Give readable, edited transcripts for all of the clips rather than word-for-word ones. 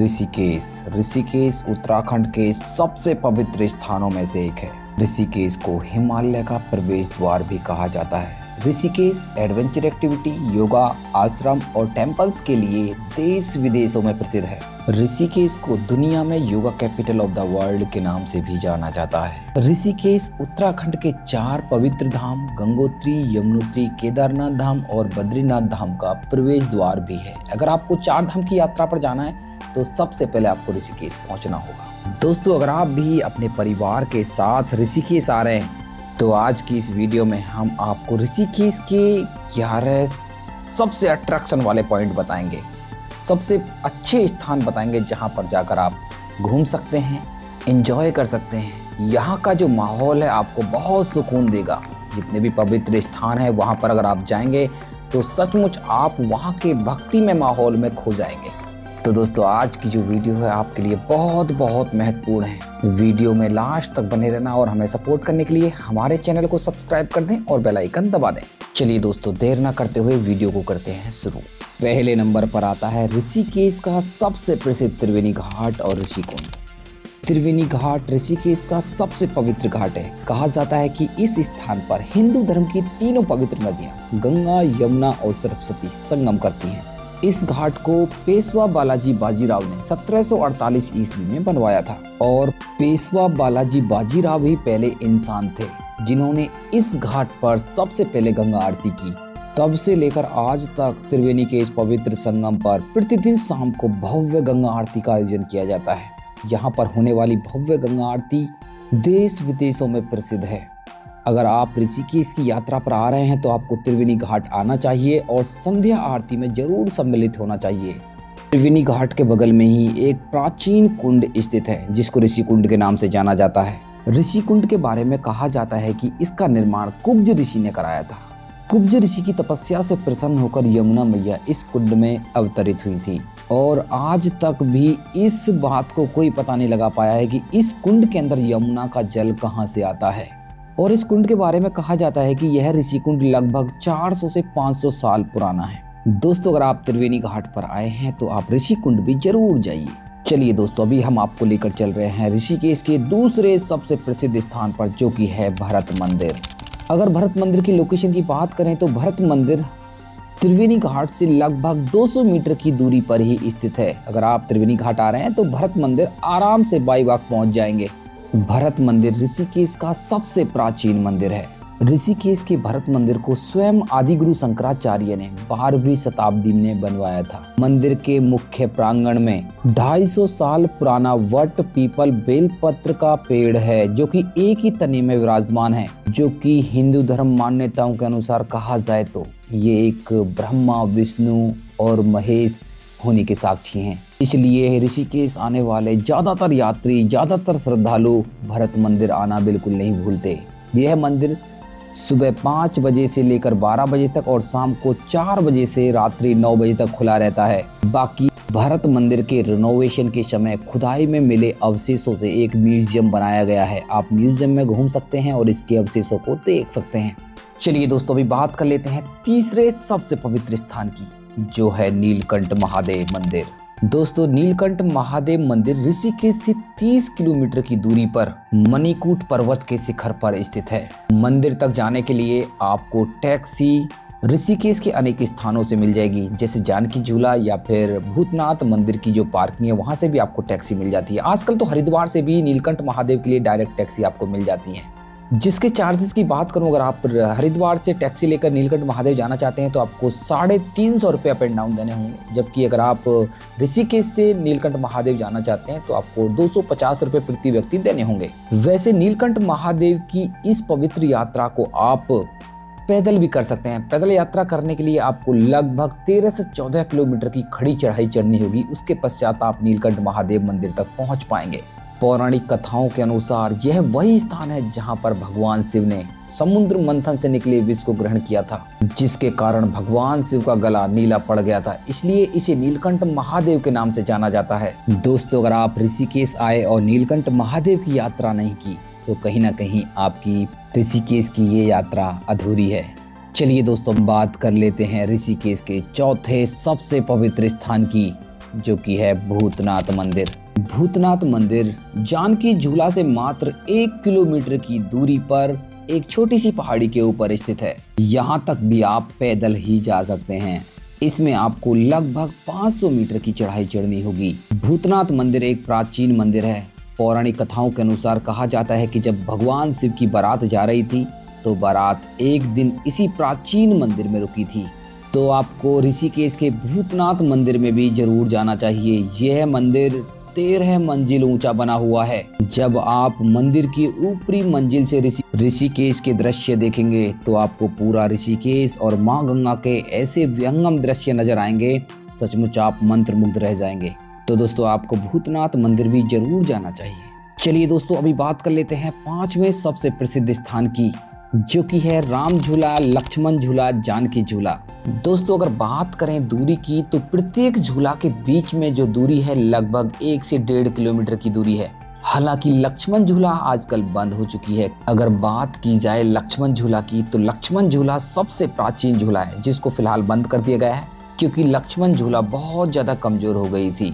ऋषिकेश ऋषिकेश उत्तराखंड के सबसे पवित्र स्थानों में से एक है। ऋषिकेश को हिमालय का प्रवेश द्वार भी कहा जाता है। ऋषिकेश एडवेंचर एक्टिविटी, योगा, आश्रम और टेम्पल्स के लिए देश विदेशों में प्रसिद्ध है। ऋषिकेश को दुनिया में yoga capital of the world के नाम से भी जाना जाता है। ऋषिकेश उत्तराखंड के 4 पवित्र धाम गंगोत्री, यमुनोत्री, केदारनाथ धाम और बद्रीनाथ धाम का प्रवेश द्वार भी है। अगर आपको 4 धाम की यात्रा पर जाना है तो सबसे पहले आपको ऋषिकेश पहुंचना होगा। दोस्तों, अगर आप भी अपने परिवार के साथ ऋषिकेश आ रहे हैं तो आज की इस वीडियो में हम आपको ऋषिकेश के 11 सबसे अट्रैक्शन वाले पॉइंट बताएंगे, सबसे अच्छे स्थान बताएंगे जहां पर जाकर आप घूम सकते हैं, एंजॉय कर सकते हैं। यहाँ का जो माहौल है आपको बहुत सुकून देगा। जितने भी पवित्र स्थान है वहाँ पर अगर आप जाएंगे तो सचमुच आप वहाँ के भक्तिमय माहौल में खो जाएंगे। तो दोस्तों, आज की जो वीडियो है आपके लिए बहुत बहुत महत्वपूर्ण है। वीडियो में लास्ट तक बने रहना और हमें सपोर्ट करने के लिए हमारे चैनल को सब्सक्राइब कर दें और बेल आइकन दबा दें। चलिए दोस्तों, देर ना करते हुए वीडियो को करते हैं शुरू। पहले नंबर पर आता है ऋषिकेश का सबसे प्रसिद्ध त्रिवेणी घाट और ऋषिकुंड। त्रिवेणी घाट ऋषिकेश का सबसे पवित्र घाट है। कहा जाता है कि इस स्थान पर हिंदू धर्म की 3 पवित्र नदियां गंगा, यमुना और सरस्वती संगम करती हैं। इस घाट को पेशवा बालाजी बाजीराव ने 1748 ईस्वी में बनवाया था और पेशवा बालाजी बाजीराव ही पहले इंसान थे जिन्होंने इस घाट पर सबसे पहले गंगा आरती की। तब से लेकर आज तक त्रिवेणी के इस पवित्र संगम पर प्रतिदिन शाम को भव्य गंगा आरती का आयोजन किया जाता है। यहाँ पर होने वाली भव्य गंगा आरती देश विदेशों में प्रसिद्ध है। अगर आप ऋषिकेश की यात्रा पर आ रहे हैं तो आपको त्रिवेणी घाट आना चाहिए और संध्या आरती में जरूर सम्मिलित होना चाहिए। त्रिवेणी घाट के बगल में ही एक प्राचीन कुंड स्थित है जिसको ऋषि कुंड के नाम से जाना जाता है। ऋषि कुंड के बारे में कहा जाता है कि इसका निर्माण कुब्ज ऋषि ने कराया था। कुब्ज ऋषि की तपस्या से प्रसन्न होकर यमुना मैया इस कुंड में अवतरित हुई थी और आज तक भी इस बात को कोई पता नहीं लगा पाया है कि इस कुंड के अंदर यमुना का जल कहाँ से आता है। और इस कुंड के बारे में कहा जाता है कि यह ऋषि कुंड लगभग 400 से 500 साल पुराना है। दोस्तों, अगर आप त्रिवेणी घाट पर आए हैं तो आप ऋषि कुंड भी जरूर जाइए। चलिए दोस्तों, अभी हम आपको लेकर चल रहे हैं ऋषिकेश के दूसरे सबसे प्रसिद्ध स्थान पर, जो कि है भरत मंदिर। अगर भरत मंदिर की लोकेशन की बात करें तो भरत मंदिर त्रिवेणी घाट से लगभग 200 मीटर की दूरी पर ही स्थित है। अगर आप त्रिवेणी घाट आ रहे हैं तो भरत मंदिर आराम से बाई वॉक पहुंच जाएंगे। भरत मंदिर ऋषिकेश का सबसे प्राचीन मंदिर है। ऋषिकेश के भरत मंदिर को स्वयं आदिगुरु शंकराचार्य ने 12वीं शताब्दी में बनवाया था। मंदिर के मुख्य प्रांगण में 250 साल पुराना वट पीपल बेलपत्र का पेड़ है जो कि एक ही तने में विराजमान है, जो कि हिंदू धर्म मान्यताओं के अनुसार कहा जाए तो ये एक ब्रह्मा, विष्णु और महेश होने के साक्षी हैं। इसलिए ऋषिकेश आने वाले ज्यादातर यात्री, ज्यादातर श्रद्धालु भरत मंदिर आना बिल्कुल नहीं भूलते। यह मंदिर सुबह 5 बजे से लेकर 12 बजे तक और शाम को 4 बजे से रात्रि 9 बजे तक खुला रहता है। बाकी भरत मंदिर के रिनोवेशन के समय खुदाई में मिले अवशेषों से एक म्यूजियम बनाया गया है। आप म्यूजियम में घूम सकते हैं और इसके अवशेषों को देख सकते हैं। चलिए दोस्तों, अभी बात कर लेते हैं तीसरे सबसे पवित्र स्थान की, जो है नीलकंठ महादेव मंदिर। दोस्तों, नीलकंठ महादेव मंदिर ऋषिकेश से 30 किलोमीटर की दूरी पर मणिकूट पर्वत के शिखर पर स्थित है। मंदिर तक जाने के लिए आपको टैक्सी ऋषिकेश के अनेक स्थानों से मिल जाएगी, जैसे जानकी झूला या फिर भूतनाथ मंदिर की जो पार्किंग है वहां से भी आपको टैक्सी मिल जाती है। आजकल तो हरिद्वार से भी नीलकंठ महादेव के लिए डायरेक्ट टैक्सी आपको मिल जाती है। जिसके चार्जेस की बात करूं, अगर आप हरिद्वार से टैक्सी लेकर नीलकंठ महादेव जाना चाहते हैं तो आपको 350 रुपये अप एंड डाउन देने होंगे, जबकि अगर आप ऋषिकेश से नीलकंठ महादेव जाना चाहते हैं तो आपको 250 रुपये प्रति व्यक्ति देने होंगे। वैसे नीलकंठ महादेव की इस पवित्र यात्रा को आप पैदल भी कर सकते हैं। पैदल यात्रा करने के लिए आपको लगभग 13 से 14 किलोमीटर की खड़ी चढ़ाई चढ़नी होगी। उसके पश्चात आप नीलकंठ महादेव मंदिर तक पहुंच पाएंगे। पौराणिक कथाओं के अनुसार यह वही स्थान है जहां पर भगवान शिव ने समुद्र मंथन से निकले विष को ग्रहण किया था, जिसके कारण भगवान शिव का गला नीला पड़ गया था। इसलिए इसे नीलकंठ महादेव के नाम से जाना जाता है। दोस्तों, अगर आप ऋषिकेश आए और नीलकंठ महादेव की यात्रा नहीं की तो कहीं ना कहीं आपकी ऋषिकेश की ये यात्रा अधूरी है। चलिए दोस्तों, बात कर लेते हैं ऋषिकेश के चौथे सबसे पवित्र स्थान की, जो कि है भूतनाथ मंदिर। भूतनाथ मंदिर जानकी झूला से मात्र 1 किलोमीटर की दूरी पर एक छोटी सी पहाड़ी के ऊपर स्थित है। यहाँ तक भी आप पैदल ही जा सकते हैं। इसमें आपको लगभग 500 मीटर की चढ़ाई चढ़नी होगी। भूतनाथ मंदिर एक प्राचीन मंदिर है। पौराणिक कथाओं के अनुसार कहा जाता है कि जब भगवान शिव की बारात जा रही थी तो बारात एक दिन इसी प्राचीन मंदिर में रुकी थी। तो आपको ऋषिकेश के भूतनाथ मंदिर में भी जरूर जाना चाहिए। यह मंदिर 13 मंजिल ऊंचा बना हुआ है। जब आप मंदिर की ऊपरी मंजिल से ऋषिकेश के दृश्य देखेंगे तो आपको पूरा ऋषिकेश और मां गंगा के ऐसे विहंगम दृश्य नजर आएंगे, सचमुच आप मंत्रमुग्ध रह जाएंगे। तो दोस्तों आपको भूतनाथ मंदिर भी जरूर जाना चाहिए। चलिए दोस्तों अभी बात कर लेते हैं 5वें सबसे प्रसिद्ध स्थान की, जो कि है राम झूला, लक्ष्मण झूला, जानकी झूला। दोस्तों अगर बात करें दूरी की तो प्रत्येक झूला के बीच में जो दूरी है लगभग 1 से 1.5 किलोमीटर की दूरी है। हालांकि लक्ष्मण झूला आजकल बंद हो चुकी है। अगर बात की जाए लक्ष्मण झूला की तो लक्ष्मण झूला सबसे प्राचीन झूला है, जिसको फिलहाल बंद कर दिया गया है क्योंकि लक्ष्मण झूला बहुत ज्यादा कमजोर हो गई थी।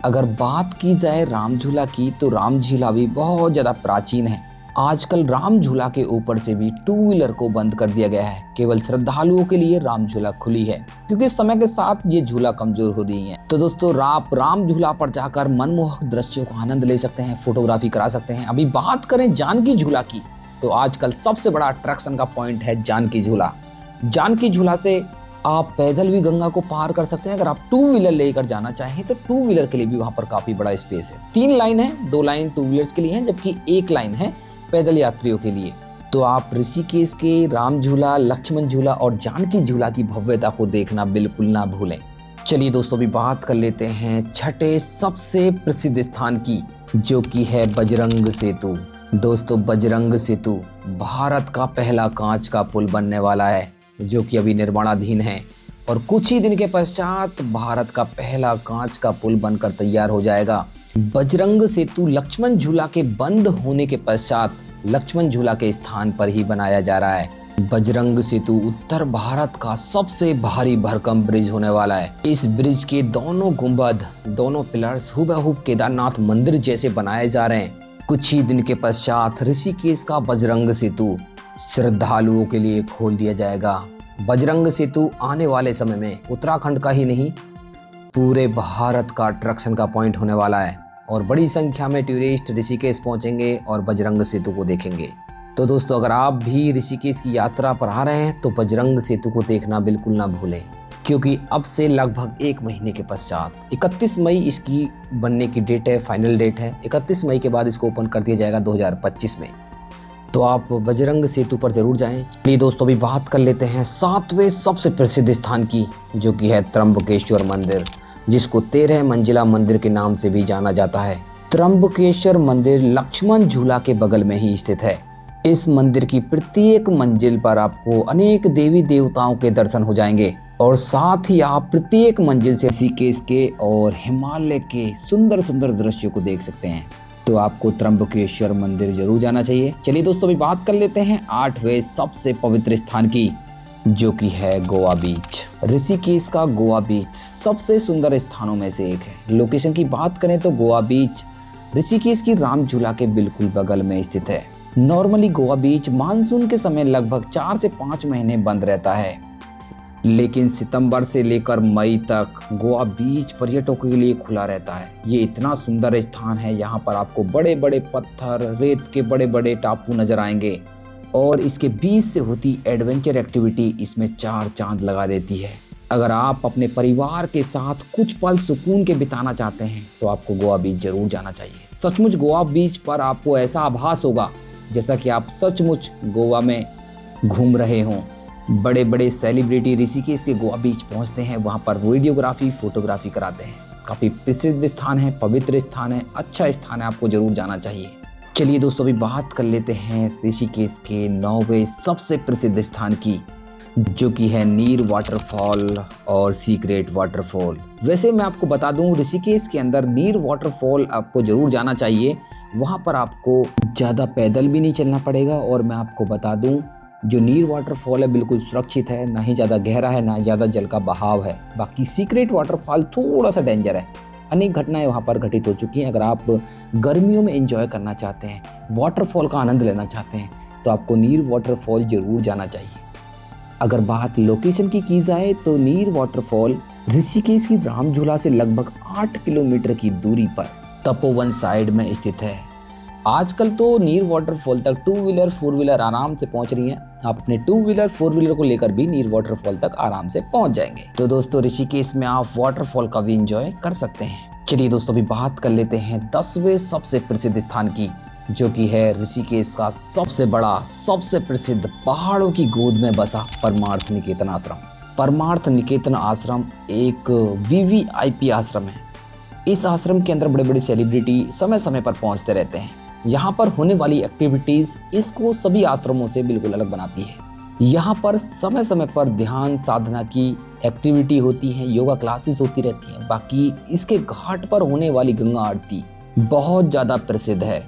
अगर बात की जाए राम झूला की तो राम झूला भी बहुत ज्यादा प्राचीन है। आजकल राम झूला के ऊपर से भी 2 व्हीलर को बंद कर दिया गया है। केवल श्रद्धालुओं के लिए राम झूला खुली है क्योंकि समय के साथ ये झूला कमजोर हो रही है। तो दोस्तों आप राम झूला पर जाकर मनमोहक दृश्यों का आनंद ले सकते हैं, फोटोग्राफी करा सकते हैं। अभी बात करें जानकी झूला की तो आजकल सबसे बड़ा अट्रैक्शन का पॉइंट है जानकी झूला। जानकी झूला से आप पैदल भी गंगा को पार कर सकते हैं। अगर आप 2 व्हीलर लेकर जाना चाहें तो 2 व्हीलर के लिए भी वहां पर काफी बड़ा स्पेस है। 3 लाइन है, 2 लाइन 2 व्हीलर्स के लिए है, जबकि 1 लाइन है पैदल यात्रियों के लिए। तो आप ऋषिकेश के राम झूला, लक्ष्मण झूला और जानकी झूला की भव्यता को देखना बिल्कुल ना भूलें। चलिए दोस्तों अभी बात कर लेते हैं 6ठे सबसे प्रसिद्ध स्थान की, जो कि है बजरंग सेतु। दोस्तों बजरंग सेतु भारत का पहला कांच का पुल बनने वाला है, जो कि अभी निर्माणाधीन है और कुछ ही दिन के पश्चात भारत का पहला कांच का पुल बनकर तैयार हो जाएगा। बजरंग सेतु लक्ष्मण झूला के बंद होने के पश्चात लक्ष्मण झूला के स्थान पर ही बनाया जा रहा है। बजरंग सेतु उत्तर भारत का सबसे भारी भरकम ब्रिज होने वाला है। इस ब्रिज के दोनों गुंबद, दोनों पिलर्स हुबहू केदारनाथ मंदिर जैसे बनाए जा रहे हैं। कुछ ही दिन के पश्चात ऋषिकेश का बजरंग सेतु श्रद्धालुओं के लिए खोल दिया जाएगा। बजरंग सेतु आने वाले समय में उत्तराखंड का ही नहीं पूरे भारत का अट्रैक्शन का पॉइंट होने वाला है और बड़ी संख्या में टूरिस्ट ऋषिकेश पहुंचेंगे और बजरंग सेतु को देखेंगे। तो दोस्तों अगर आप भी ऋषिकेश की यात्रा पर आ रहे हैं तो बजरंग सेतु को देखना बिल्कुल ना भूलें, क्योंकि अब से लगभग 1 महीने के पश्चात 31 मई इसकी बनने की डेट है, फाइनल डेट है। 31 मई के बाद इसको ओपन कर दिया जाएगा 2025 में। तो आप बजरंग सेतु पर जरूर जाएं। चलिए दोस्तों अभी बात कर लेते हैं 7वें सबसे प्रसिद्ध स्थान की, जो कि है त्र्यंबकेश्वर मंदिर, जिसको 13 मंजिला मंदिर के नाम से भी जाना जाता है। त्र्यंबकेश्वर मंदिर लक्ष्मण झूला के बगल में ही स्थित है। इस मंदिर की प्रत्येक मंजिल पर आपको अनेक देवी देवताओं के दर्शन हो जाएंगे और साथ ही आप प्रत्येक मंजिल से ऋषिकेश के और हिमालय के सुंदर सुंदर दृश्यों को देख सकते हैं। तो आपको त्र्यंबकेश्वर मंदिर जरूर जाना चाहिए। चलिए दोस्तों अभी बात कर लेते हैं 8वें सबसे पवित्र स्थान की, जो कि है गोवा बीच। ऋषिकेश का गोवा बीच सबसे सुंदर स्थानों में से एक है। लोकेशन की बात करें तो गोवा बीच ऋषिकेश की राम झूला के बिल्कुल बगल में स्थित है। नॉर्मली गोवा बीच मानसून के समय लगभग 4 से 5 महीने बंद रहता है, लेकिन सितंबर से लेकर मई तक गोवा बीच पर्यटकों के लिए खुला रहता है। ये इतना सुंदर स्थान है, यहाँ पर आपको बड़े बड़े पत्थर, रेत के बड़े बड़े टापू नजर आएंगे और इसके बीच से होती एडवेंचर एक्टिविटी इसमें 4 चांद लगा देती है। अगर आप अपने परिवार के साथ कुछ पल सुकून के बिताना चाहते हैं तो आपको गोवा बीच जरूर जाना चाहिए। सचमुच गोवा बीच पर आपको ऐसा आभास होगा जैसा कि आप सचमुच गोवा में घूम रहे हों। बड़े बड़े सेलिब्रिटी ऋषिकेश के गोवा बीच पहुंचते हैं, वहां पर वीडियोग्राफी, फोटोग्राफी कराते हैं। काफी प्रसिद्ध स्थान है, पवित्र स्थान है, अच्छा स्थान है, आपको जरूर जाना चाहिए। चलिए दोस्तों अभी बात कर लेते हैं ऋषिकेश के 9वें सबसे प्रसिद्ध स्थान की, जो कि है नीर वाटरफॉल और सीक्रेट वाटरफॉल। वैसे मैं आपको बता दूं ऋषिकेश के अंदर नीर वाटरफॉल आपको जरूर जाना चाहिए। वहां पर आपको ज़्यादा पैदल भी नहीं चलना पड़ेगा और मैं आपको बता दूं जो नीर वाटरफॉल है बिल्कुल सुरक्षित है, ना ही ज़्यादा गहरा है, ना ज़्यादा जल का बहाव है। बाकी सीक्रेट वाटरफॉल थोड़ा सा डेंजर है। अनेक घटनाएं वहाँ पर घटित हो चुकी हैं। अगर आप गर्मियों में एंजॉय करना चाहते हैं, वाटरफॉल का आनंद लेना चाहते हैं, तो आपको नीर वाटरफॉल जरूर जाना चाहिए। अगर बात लोकेशन की जाए तो नीर वाटरफॉल ऋषिकेश की राम झूला से लगभग 8 किलोमीटर की दूरी पर तपोवन साइड में स्थित है। आजकल तो नीर वाटरफॉल तक 2 व्हीलर 4 व्हीलर आराम से पहुंच रही हैं। आप अपने 2 व्हीलर 4 व्हीलर को लेकर भी नीर वाटरफॉल तक आराम से पहुंच जाएंगे। तो दोस्तों ऋषिकेश में आप वाटरफॉल का भी एंजॉय कर सकते हैं। चलिए दोस्तों, अभी बात कर लेते हैं 10वें सबसे प्रसिद्ध स्थान की, जो कि है ऋषिकेश का सबसे बड़ा, सबसे प्रसिद्ध पहाड़ों की गोद में बसा परमार्थ निकेतन आश्रम। परमार्थ निकेतन आश्रम एक VVIP आश्रम है। इस आश्रम के अंदर बड़े बड़े सेलिब्रिटी समय समय पर पहुंचते रहते हैं। यहाँ पर होने वाली एक्टिविटीज इसको सभी आश्रमों से बिल्कुल अलग बनाती है। यहाँ पर समय समय पर ध्यान साधना की एक्टिविटी होती है, योगा क्लासेस होती रहती हैं। बाकी इसके घाट पर होने वाली गंगा आरती बहुत ज़्यादा प्रसिद्ध है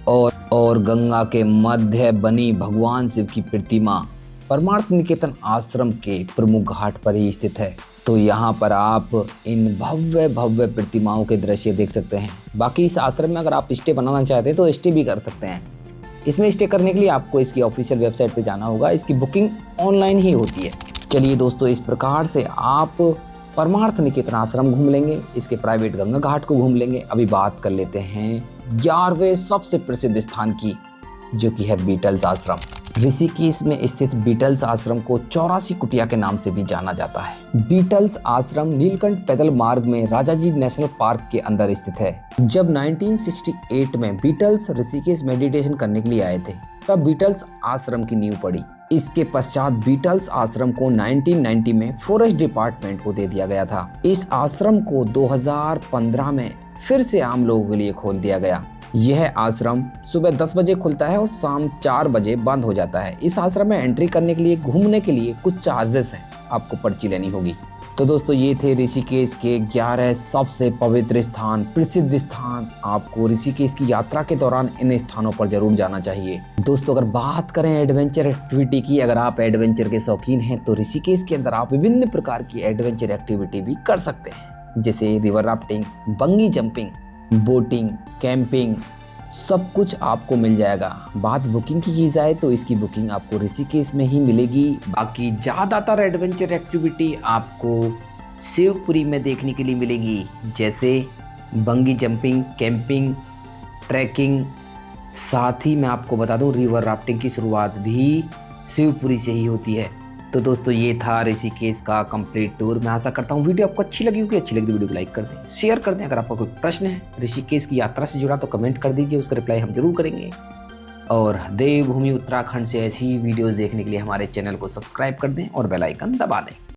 और गंगा के मध्य बनी भगवान शिव की प्रतिमा परमार्थ निकेतन आश्रम के प्रमुख घाट पर ही स्थित है। तो यहाँ पर आप इन भव्य भव्य प्रतिमाओं के दृश्य देख सकते हैं। बाकी इस आश्रम में अगर आप स्टे बनाना चाहते हैं तो स्टे भी कर सकते हैं। इसमें स्टे करने के लिए आपको इसकी ऑफिशियल वेबसाइट पे जाना होगा। इसकी बुकिंग ऑनलाइन ही होती है। चलिए दोस्तों, इस प्रकार से आप परमार्थ निकेतन आश्रम घूम लेंगे, इसके प्राइवेट गंगा घाट को घूम लेंगे। अभी बात कर लेते हैं 11वें सबसे प्रसिद्ध स्थान की, जो कि है बीटल्स आश्रम। ऋषिकेश में स्थित बीटल्स आश्रम को 84 कुटिया के नाम से भी जाना जाता है। बीटल्स आश्रम नीलकंठ पैदल मार्ग में राजाजी नेशनल पार्क के अंदर स्थित है। जब 1968 में बीटल्स ऋषिकेश मेडिटेशन करने के लिए आए थे, तब बीटल्स आश्रम की नींव पड़ी। इसके पश्चात बीटल्स आश्रम को 1990 में फॉरेस्ट डिपार्टमेंट को दे दिया गया था। इस आश्रम को 2015 में फिर से आम लोगों के लिए खोल दिया गया। यह आश्रम सुबह 10 बजे खुलता है और शाम 4 बजे बंद हो जाता है। इस आश्रम में एंट्री करने के लिए, घूमने के लिए कुछ चार्जेस हैं, आपको पर्ची लेनी होगी। तो दोस्तों, ये थे ऋषिकेश के 11 सबसे पवित्र स्थान, प्रसिद्ध स्थान। आपको ऋषिकेश की यात्रा के दौरान इन स्थानों पर जरूर जाना चाहिए। दोस्तों, अगर बात करें एडवेंचर एक्टिविटी की, अगर आप एडवेंचर के शौकीन हैं तो ऋषिकेश के अंदर आप विभिन्न प्रकार की एडवेंचर एक्टिविटी भी कर सकते हैं, जैसे river rafting, बंगी jumping, boating, camping, सब कुछ आपको मिल जाएगा। बात बुकिंग की जाए तो इसकी बुकिंग आपको ऋषिकेश में ही मिलेगी। बाकी ज़्यादातर एडवेंचर एक्टिविटी आपको शिवपुरी में देखने के लिए मिलेगी, जैसे बंगी जंपिंग, कैंपिंग, ट्रैकिंग। साथ ही मैं आपको बता दूं, रिवर राफ्टिंग की शुरुआत भी शिवपुरी से ही होती है। तो दोस्तों, ये था ऋषिकेश का कंप्लीट टूर। मैं आशा करता हूँ वीडियो आपको अच्छी लगी होगी। अच्छी लगी तो वीडियो को लाइक कर दें, शेयर कर दें। अगर आपका कोई प्रश्न है ऋषिकेश की यात्रा से जुड़ा तो कमेंट कर दीजिए, उसका रिप्लाई हम जरूर करेंगे। और देवभूमि उत्तराखंड से ऐसी वीडियोस देखने के लिए हमारे चैनल को सब्सक्राइब कर दें और बेल आइकन दबा दें।